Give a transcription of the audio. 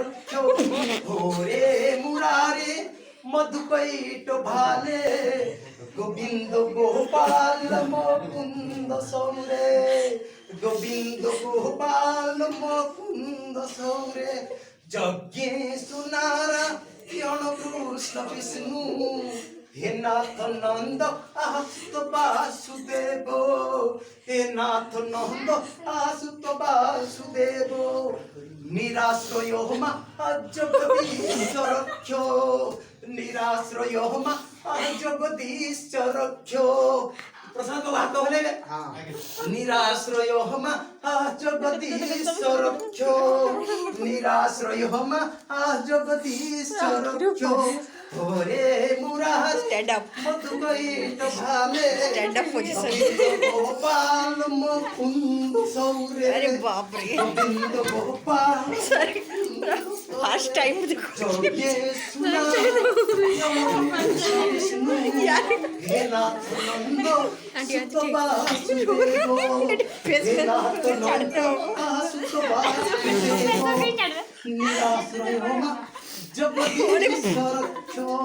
रख्यो होरे मुरारे मधुकैट भाले गोविंद गोपाल मुकुंद सौरे गोविंद गोपाल मुकुंद सौरे यज्ञेशु नारायण कृष्ण विष्णु हे नाथ नंद आसुत वासुदेव हे नाथ नंद आसुत वासुदेव निराश्रय मा जगदीश रक्ष्यो निराश्रय मा जगदीश रक्ष्यो प्रसाद को हाथ बोले निराश्रय मा जगदीश रक्ष्यो निराश्रय मा जगदीश रक्ष्यो होरे मुरार स्टैंड अप मधुकैट भाले stand up position Gopal Mukund सौरे अरे बाप रे Govind Gopal sorry first time देखो यार हे नाथ नंद सुत वासुदेव फेस हे पे नाथ नंद सुत वासुदेव निराश्रय जगदीश रक्ष्यो